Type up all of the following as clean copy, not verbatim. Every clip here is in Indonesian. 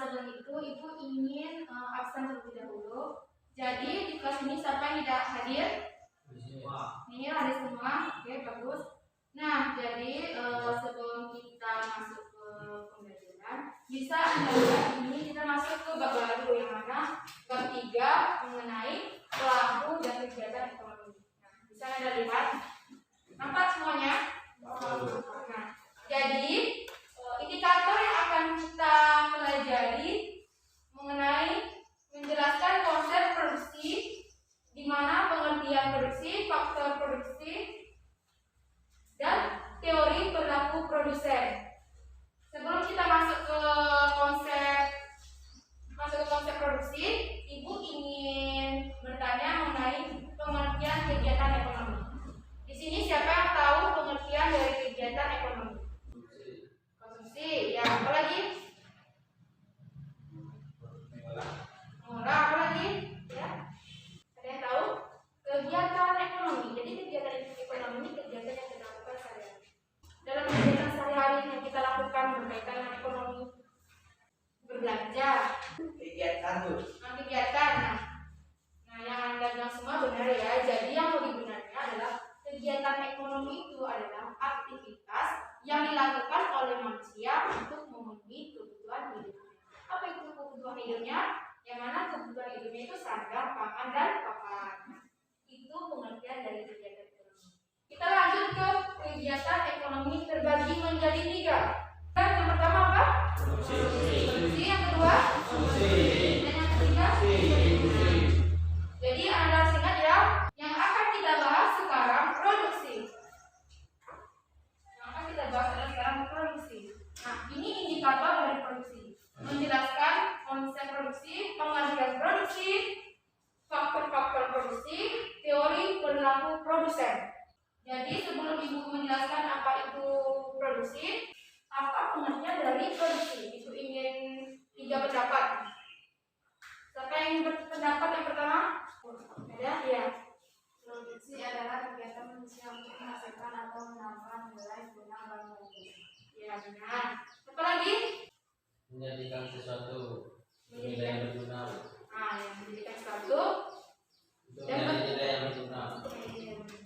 sebelum itu Ibu ingin absen terlebih dahulu. Jadi di kelas ini siapa yang tidak hadir? Ini hadir semua. Oke, bagus. Nah, jadi sebelum kita masuk ke pembelajaran, bisa Anda lihat ini kita masuk ke bab baru yang mana bab 3 mengenai pelaku dan kegiatan ekonomi. Nah, bisa Anda lihat. Nampak semuanya? Nah, jadi indikator yang akan kita pelajari mengenai menjelaskan konsep produksi, di mana pengertian produksi, faktor produksi, dan teori perilaku produsen. Sebelum kita masuk ke konsep produksi, Ibu ingin bertanya mengenai pengertian kegiatan ekonomi. Di sini siapa yang tahu pengertian dari kegiatan ekonomi? Konsumsi, ya, apa lagi? Mengolah, apa lagi? Ya, ada yang tahu? Kegiatan ekonomi. Jadi kegiatan ekonomi ini kegiatan yang kita lakukan sehari-hari. Dalam kegiatan sehari-hari yang kita lakukan berkaitan dengan ekonomi, berbelanja, kegiatan. Nah, yang Anda bilang semua benar ya. Jadi yang lebih benarnya adalah kegiatan ekonomi itu adalah aktivitas yang dilakukan oleh manusia untuk memenuhi kebutuhan hidupnya. Apa itu kebutuhan hidupnya? Yang mana kebutuhan hidupnya itu sandang, pangan, dan papan. Itu pengertian dari kegiatan ekonomi. Kita lanjut ke kegiatan ekonomi terbagi menjadi 3. Yang pertama apa? Produksi. Yang kedua? Dan yang ketiga? Jadi Anda harus ingat ya, yang akan kita bahas sekarang produksi. Yang akan kita bahas adalah sekarang produksi. Nah, ini indikator dari produksi. Menjelaskan konsep produksi, pengertian produksi, faktor-faktor produksi, teori perilaku produsen. Jadi sebelum Ibu menjelaskan apa itu produksi, apa pengertian dari produksi? Ibu ingin 3 pendapat. Siapa yang berpendapat yang pertama? Ada? Ya. Produksi adalah kegiatan manusia untuk menghasilkan atau menambah nilai guna bagi. Ya, benar. Apa lagi? Menjadikan sesuatu nilai yang berguna. Yang menjadikan sesuatu dan nilai yang berguna.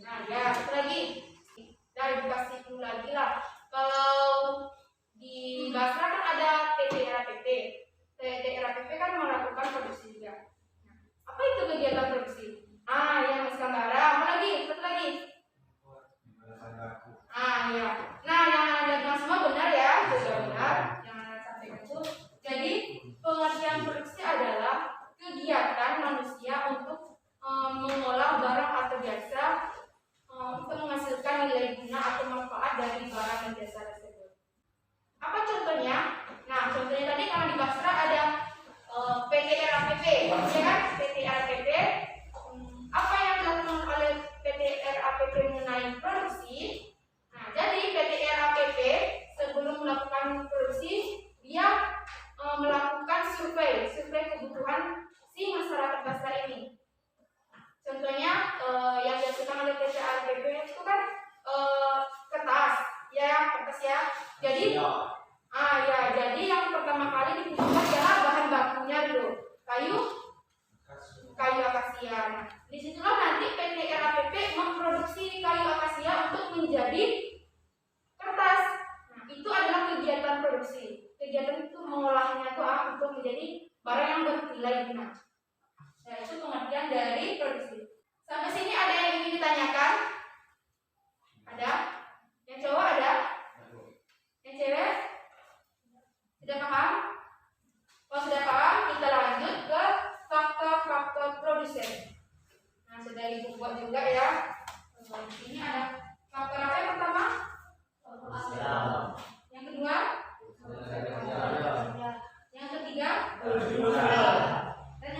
Nah, ya, satu lagi. Nah, Ibu kasih dulu lagi lah. Kalau di Basra kan ada PT RAPP. PT RAPP kan melakukan produksi juga. Nah, apa itu kegiatan produksi? Yang Nusantara. Apa lagi? Satu lagi. Ya. Nah, yang Anda bilang semua benar ya, sudah benar. Yang Anda sampaikan itu. Jadi pengertian produksi adalah kegiatan manusia untuk mengolah barang atau jasa untuk menghasilkan nilai guna atau manfaat dari barang dan jasa tersebut. Apa contohnya? Nah, contohnya tadi kalau di Basra ada PT RAPP, ya kan? PT RAPP. Apa yang dilakukan oleh PT RAPP mengenai produksi? Nah, jadi PT RAPP sebelum melakukan produksi, dia melakukan survei kebutuhan si masyarakat Basra ini. Contohnya yang dilakukan oleh PT RAPP itu kan kertas, ya. Jadi jadi yang pertama kali dibutuhkan adalah bahan bakunya dulu, kayu akasia. Nah, disitulah nanti PT RAPP memproduksi kayu akasia untuk menjadi kertas. Nah, itu adalah kegiatan produksi. Kegiatan itu mengolahnya itu untuk menjadi barang yang bernilai guna. Nah, itu pengertian dari produksi. Sampai sini ada yang ingin ditanyakan? Ada? Yang cowok ada? Yang cewek? Sudah paham? Kalau sudah paham, kita lanjut ke faktor-faktor produsen. Nah, sudah Ibu buat juga ya. Di sini ada faktor apa yang pertama? Yang kedua? Yang ketiga? Dan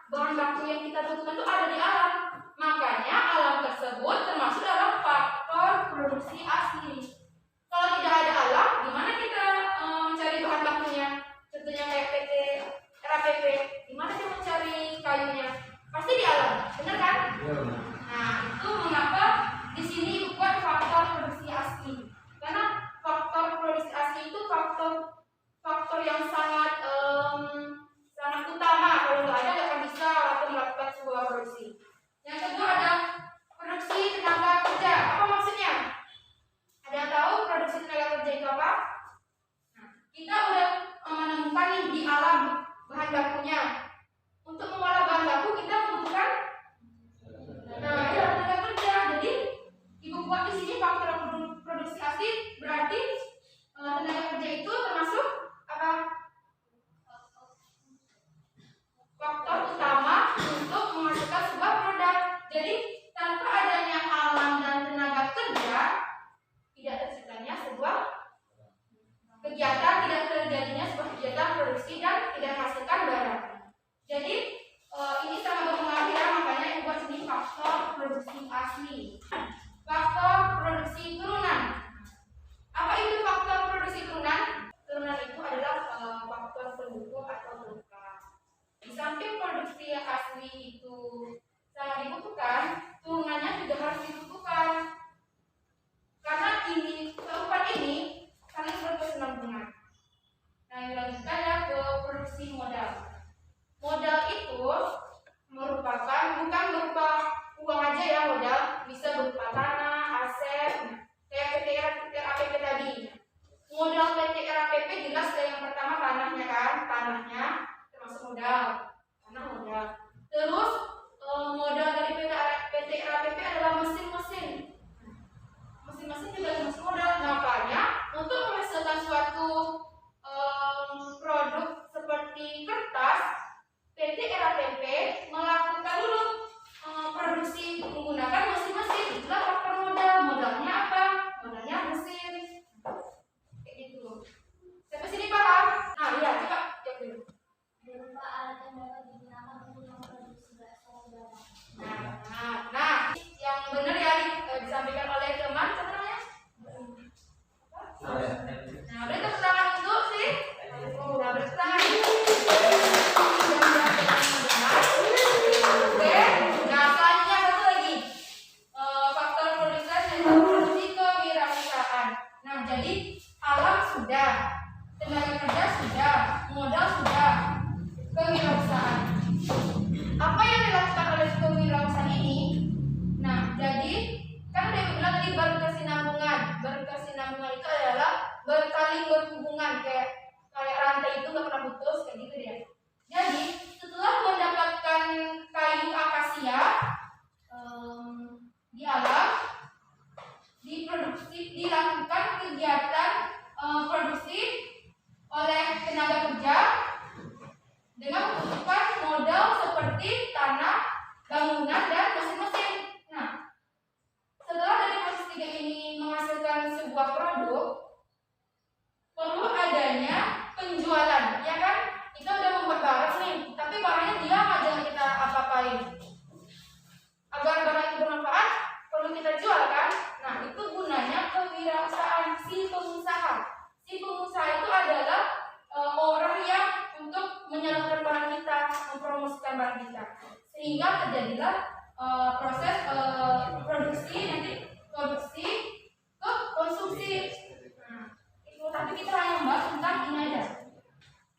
bahan baku yang kita butuhkan itu ada di alam. Makanya alam tersebut termasuk dalam faktor produksi asli. Kalau tidak ada alam, gimana kita mencari bahan bakunya? Contohnya kayak PT RAPP, gimana kita mencari kayunya? Pasti di alam, benar kan? Nah, itu mengapa di sini bukan faktor produksi asli. Karena faktor produksi asli itu faktor yang sangat utama. Kalau nggak ada, nggak akan bisa atau melakukan sebuah produksi. Yang kedua ada produksi tenaga kerja. Apa maksudnya? Ada yang tahu produksi tenaga kerja itu apa? Nah, kita udah menemukan nih di alam bahan bakunya. Untuk mengolah bahan baku kita membutuhkan tenaga kerja. Jadi ibu buat di sini faktor produksi asli berarti tenaga kerja itu termasuk apa? Faktor utama untuk menghasilkan sebuah produk. Jadi tanpa adanya alam dan tenaga kerja tidak terciptanya sebuah kegiatan, tidak terjadinya sebuah kegiatan produksi dan tidak menghasilkan barang. Jadi ini sangat berpengaruh ya, makanya yang buat sini faktor produksi asli. Faktor produksi turunan. Apa itu faktor produksi turunan? Turunan itu adalah faktor pendukung atau pelengkap. Di samping produksi yang asli itu sangat dibutuhkan, turunannya juga harus dibutuhkan. Karena ini keempat ini saling berkesinambungan. Nah, yang lanjutkan ya ke produksi modal. Modal itu merupakan bukan berupa uang aja ya modal, bisa berupa tanah, aset, kayak PT RAPP tadi. Modal PT RAPP jelas yang pertama tanahnya kan, tanahnya termasuk modal, tanah modal. Terus modal dari PT RAPP adalah mesin-mesin. Mesin-mesin juga termasuk modal. Makanya untuk menghasilkan suatu produk seperti kertas, PT RAPP melakukan dulu produksi menggunakan mesin-mesin. Itulah faktor modal. Modalnya apa? Modalnya mesin. Kayak gitu. Sampai sini paham? Nah, iya, coba jawab dulu. Berupa alat yang dapat digunakan untuk memproduksi bakso udara. Nah, yang benar ya disampaikan oleh teman, siapa namanya? Nah, beri tepuk tangan untuk sih. Oh, udah beri tepuk tangan. Oke, nah selanjutnya satu lagi faktor produksi kewirausahaan. Nah, jadi alam sudah, tenaga kerja sudah, modal sudah, kewirausahaan. Apa yang dilakukan oleh kewirausahaan ini? Nah, jadi kan dia bilang tadi berkesinambungan. Berkesinambungan itu adalah bersaling berhubungan, kayak rantai itu nggak pernah putus, kayak gitu dia. Jadi setelah mendapatkan kayu akasia di alam, dilakukan kegiatan produksi oleh tenaga kerja dengan membutuhkan modal seperti tanah, bangunan, dan mesin-mesin. Nah, setelah dari proses tiga ini menghasilkan sebuah produk, perlu adanya penjualan, ya kan? Kita udah membuat barang nih, tapi barangnya diam aja nggak kita apa-apain. Agar barang itu bermanfaat, perlu kita jual kan? Nah, itu gunanya kewirausahaan si pengusaha. Si pengusaha itu adalah orang yang untuk menyalurkan barang kita, mempromosikan barang kita, sehingga terjadilah proses produksi, nanti produksi ke konsumsi. Nah, itu tapi kita hanya membahas tentang ini aja.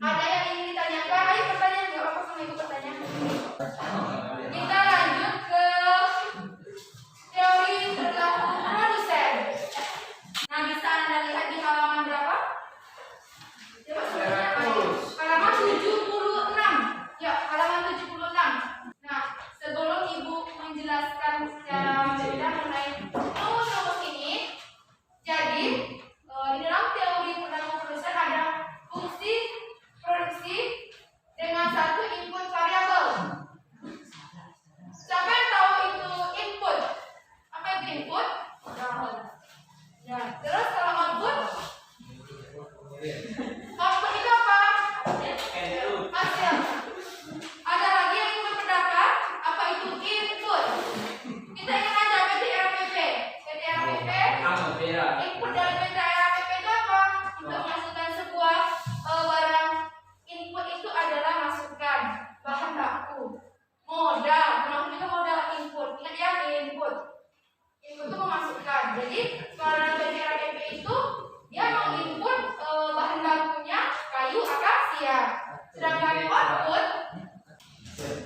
Ada yang ingin ditanyakan? Ayo pertanyaan, nggak apa-apa sama ibu pertanyaan. Kita lanjut ke teori perilaku produsen. Nah, bisa Anda lihat di halaman berapa? Coba sebenarnya halaman 76. Ya, halaman 76. Nah, sebelum ibu menjelaskan secara mendalam mengenai rumus-rumus ini, jadi di dalam teori perilaku produsen ada fungsi produksi dengan satu input variabel.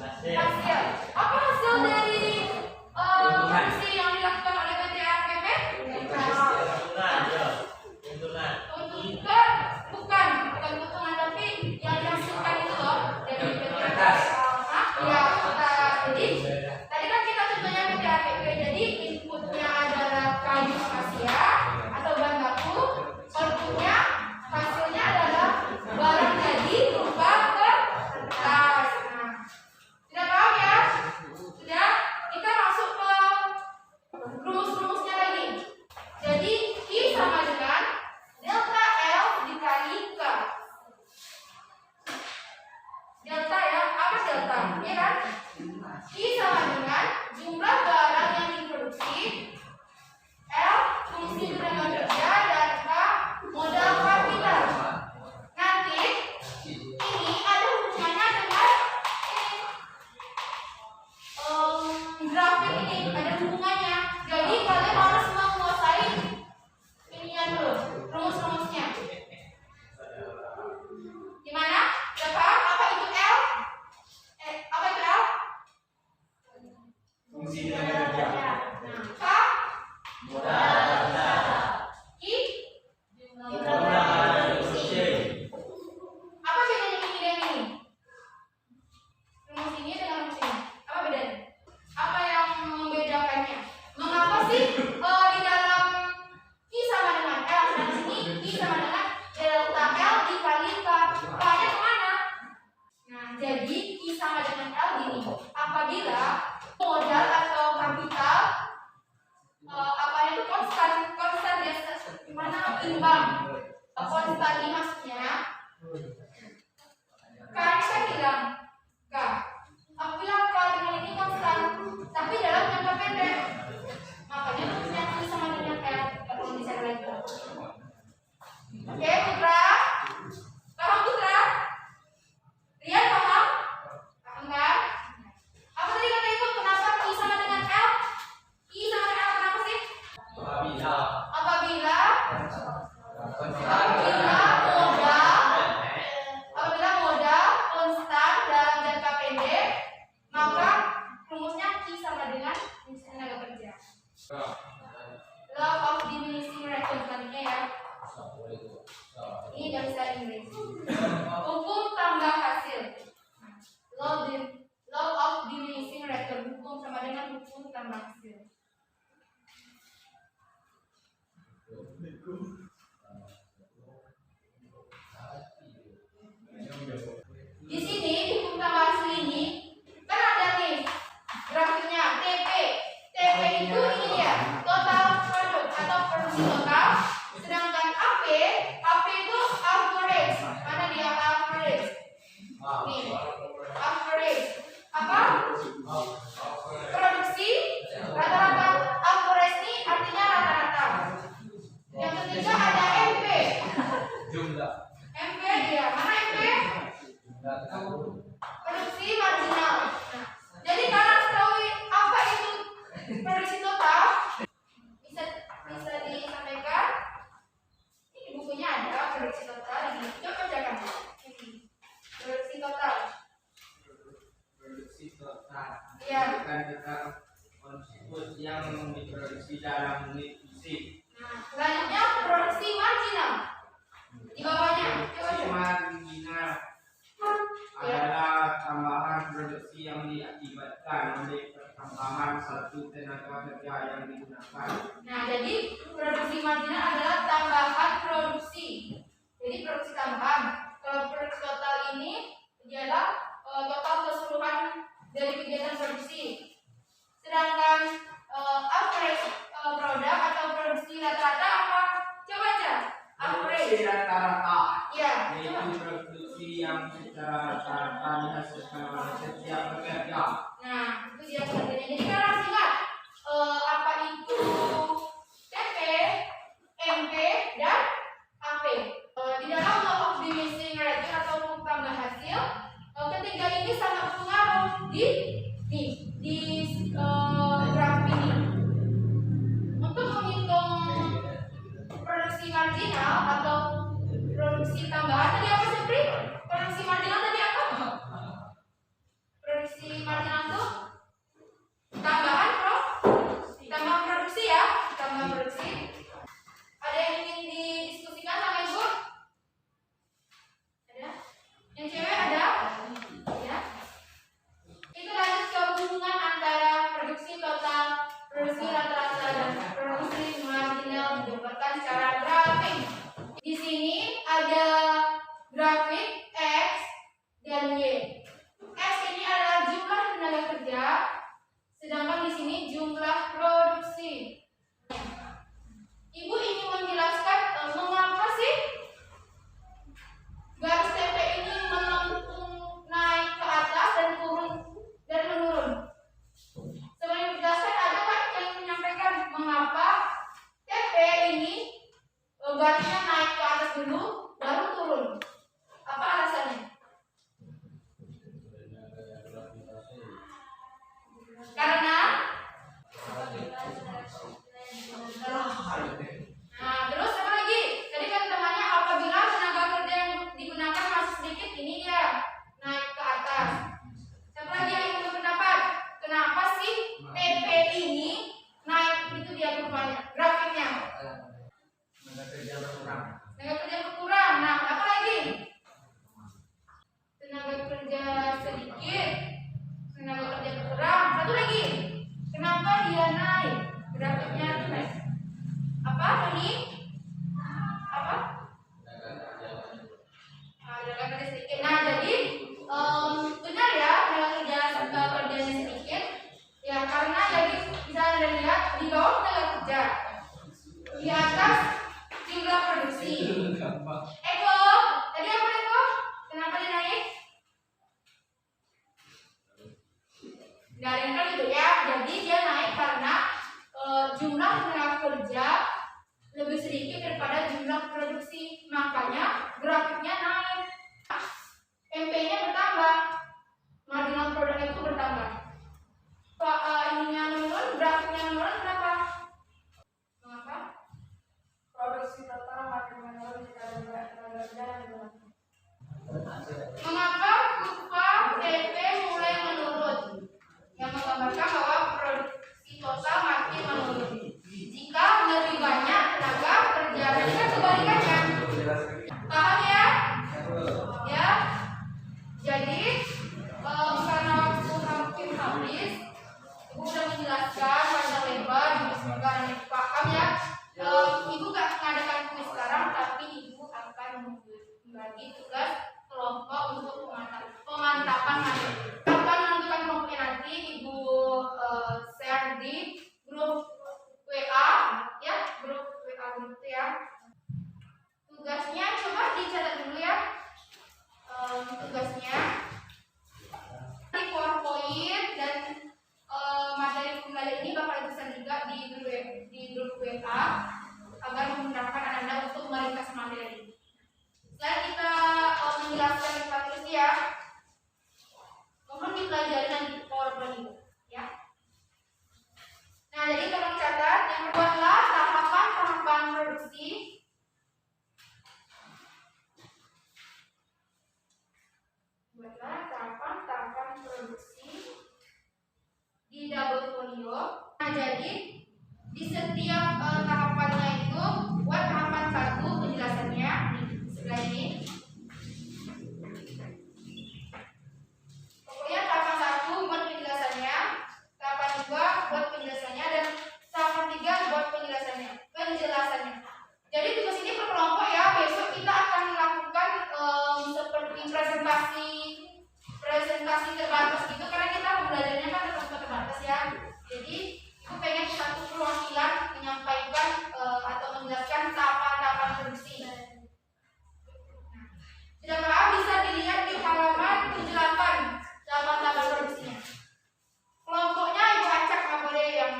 Hasil. Apa hasil dari produksi yang dilakukan oleh PT APP? Keuntungan bukan keuntungan, tapi yang dihasilkan itu loh dari PT APP. Ya, jadi tadi kan kita contohnya PT APP. Jadi inputnya adalah kayu akasia atau bahan baku, outputnya hasilnya adalah barang jadi berupa kertas. Nah, sudah paham ya? Sudah? Kita masuk ke rumus-rumusnya lagi. Jadi I sama dengan delta L dikali K. Delta ya, apa delta? Ya kan? I sama dengan jumlah barang yang diproduksi, L fungsi tenaga kerja, dan K modal kapital. Nanti ini ada hubungannya dengan grafik ini, ada hubungannya. Jadi kalian harus menguasai ininya dulu, rumus-rumusnya. Gimana? Udah paham apa itu L? Apa itu L? Fungsi tenaga kerja. K? I? Apa bedanya ini dan ini? Rumus ini dengan rumus ini. Apa bedanya? Apa yang membedakannya? Mengapa sih di dalam I sama dengan L, dan di sini I sama dengan delta L dikali K? K-nya kemana? Nah, jadi I sama dengan L gini. Apabila modal atau kapital apa itu konstan biasa, gimana imbang, konstan ini maksudnya K ini kan hilang K. Apabila K dengan ini konstan, tapi dalam jangka pendek, makanya rumusnya I sama dengan L. Kalau bisa lagi. Oke, Putra? Paham Putra? Rian paham? Paham kan? Apa tadi kata Ibu? Kenapa I sama dengan L? I sama dengan L kenapa sih? Apabila modal konstan dalam jangka pendek, maka rumusnya I sama dengan fungsi tenaga kerja. Law of diminishing return selanjutnya ya. Ini bahasa Inggris. Hukum tambah hasil. Law of diminishing return. Hukum sama dengan hukum tambah hasil. Di sini di hukum tambah hasil ini kan ada nih grafiknya TP. TP itu ini ya, total produk atau produksi total. Sedangkan AP itu average. Mana dia average? Nih, average. Apa? Produksi rata-rata. Average ini artinya rata-rata. Yang ketiga ada MP. MP dia, mana MP? Produksi marginal. Nah, jadi kalian harus tahu apa itu produksi total. Bisa disampaikan. Ini bukunya ada produksi total ini. Coba bacakan. Ini produksi total. Iya. Bukan kita konsumsi yang diproduksi dalam unit fisik. Nah, selanjutnya produksi marginal. Di bawahnya, coba coba. Marginal adalah tambahan produksi yang diakibatkan oleh pertambahan satu tenaga kerja yang digunakan. Nah, jadi produksi marginal adalah tambahan produksi. Jadi produksi tambahan. Kalau produksi total ini adalah total keseluruhan dari kegiatan produksi. Sedangkan average produk atau produksi rata-rata apa? Coba aja. Average. Produksi rata-rata. Ya. Yaitu produksi yang secara rata-rata dihasilkan oleh setiap pekerja. Nah, itu dia pengertiannya. Jadi kalian harus ingat apa itu TP, MP, dan AP. Di dalam law of diminishing return atau hukum tambah hasil, ketiga ini sangat berpengaruh di graf ini. Untuk menghitung produksi marginal atau produksi tambahan tadi apa sih, Pri? Produksi marginal tadi apa? Produksi marginal tuh tambahan tambah produksi ya, tambah produksi. Ada yang ingin didiskusikan sama ibu? Ada? Yang cewek ada? Ya. Itu lanjut ke hubungan antara produksi total, produksi rata-rata dan produksi marginal dijabarkan secara grafik. Di sini ada grafik X dan Y. X ini adalah jumlah tenaga kerja, sedangkan di sini jumlah produksi. Ibu ingin menjelaskan mengapa sih garis TP ini melengkung naik ke atas dan turun dan menurun. Sebelum dijelaskan, ada nggak yang menyampaikan mengapa TP ini garisnya naik ke atas dulu baru turun? Apa alasannya? Karena terus apa lagi? Tadi kan temannya apabila tenaga kerja yang digunakan masih sedikit, ini dia naik ke atas. Siapa lagi yang ingin berpendapat? Kenapa sih TP ini naik? Itu dia perubahannya, grafiknya. Tenaga kerja berkurang. Tenaga kerja berkurang. Nah, apa lagi? Tenaga kerja sedikit, tenaga kerja berkurang. Satu lagi, kenapa dia naik? Grafiknya naik. Apa ini? Apa? Tenaga kerja sedikit. Nah, jadi benar ya, tenaga kerjanya sedikit. Ya, karena jadi bisa Anda lihat di bawah tenaga kerja, di atas jumlah produksi. Eko, tadi apa Eko? Kenapa dia naik? Dari kan gitu ya. Jadi dia naik karena jumlah tenaga kerja lebih sedikit daripada jumlah produksi, makanya grafiknya naik. MP-nya bertambah, marginal produk itu bertambah. Ininya menurun, grafiknya menurun, kenapa? Mengapa? Produksi total makin menurun jika jumlah tenaga kerja menurun. Mengapa kurva TP mulai menurun? Yang menggambarkan bahwa produksi total makin menurun jika lebih banyak tenaga kerja. Ini kan kebalikannya. Paham ya? Ya. Jadi karena waktu hampir habis, Ibu sudah menjelaskan panjang lebar. Semoga Anda paham ya. Ibu gak mengadakan kuis sekarang, tapi Ibu akan membagi tugas kelompok untuk pemantapan nanti. Kapan menentukan kelompoknya nanti, Ibu share di grup WA ya, grup WA grup itu ya. Tugasnya coba dicatat dulu ya. Tugasnya di PowerPoint dan materi pembelajaran ini bakal dipesan juga di grup WA agar memudahkan Anda untuk meringkas materi. Selain kita menjelaskan kita tulis ya, mohon dipelajari nanti PowerPoint itu ya. Nah, jadi tolong catat, yang buatlah tahapan-tahapan produksi. Buatlah tahapan-tahapan produksi di double folio. Nah, jadi di setiap tahapannya itu buat tahapan 1 penjelasannya di sebelah ini. Pokoknya tahapan 1 buat penjelasannya, tahapan 2 buat penjelasannya, dan tahapan 3 buat penjelasannya. Jadi tugas ini per kelompok ya. Besok kita akan melakukan seperti presentasi terbatas gitu, karena kita pembelajarannya kan terbatas ya. Jadi aku pengen satu perwakilan menyampaikan atau menjelaskan tahapan-tahapan produksi. Sudah paham? Bisa dilihat di halaman 78 tahapan-tahapan produksinya. Kelompoknya Ibu acak, nggak boleh yang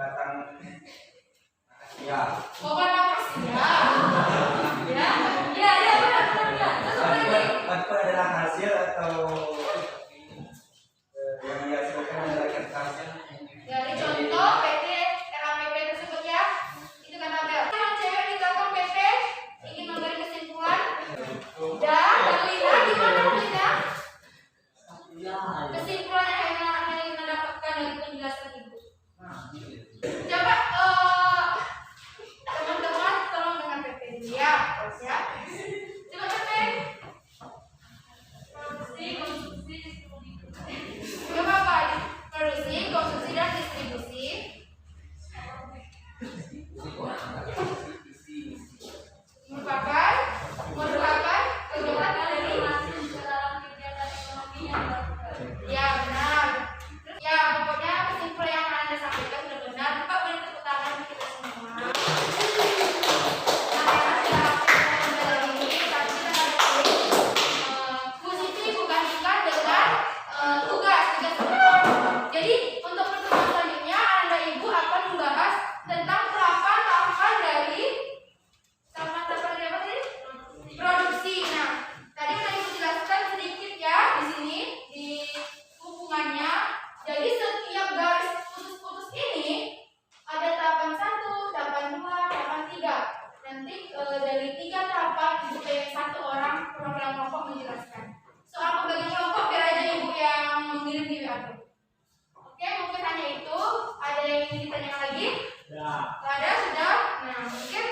batang ya. Bukan napas ya. Ya, ya, ya, benar, benar, benar. Terus apa lagi? Output adalah hasil atau yang dihasilkan adalah kertasnya. Dari contoh PT RAPP tersebut ya, itu kan tabel. Yang cewek di Telkom PT ingin memberi kesimpulan. Dan Lina gimana Lina? Kesimpulan yang Lina dapatkan dari penjelasan ibu. Coba teman-teman tolong dengan PP dulu ya, ya. Coba PP. Produksi, konsumsi, distribusi. Coba apa? Produksi, konsumsi dan distribusi. Merupakan kegiatan dari masuk ke dalam kegiatan ekonomi yang dilakukan. ya benar. Ya pokoknya kesimpulan yang Anda sampaikan sudah benar. Bapak beri tepuk tangan untuk kita semua. Nah, karena sudah hampir ini, tapi kita akan posisi bukan dengan tugas semua. Jadi untuk pertemuan selanjutnya Anda Ibu akan membahas tentang tahapan dari apa sih? Produksi. Nah, tadi udah Ibu jelaskan sedikit ya di sini di hubungannya. Jadi setiap garis putus-putus ini ada tahapan 1, tahapan 2, tahapan 3. Nanti dari 3 tahapan Ibu kayak satu orang perwakilan kelompok menjelaskan. Soal pembagian kelompok biar aja Ibu yang mengirim di WA. Oke, mungkin hanya itu. Ada yang ingin ditanyakan lagi? Ya. Ada sudah. Nah, mungkin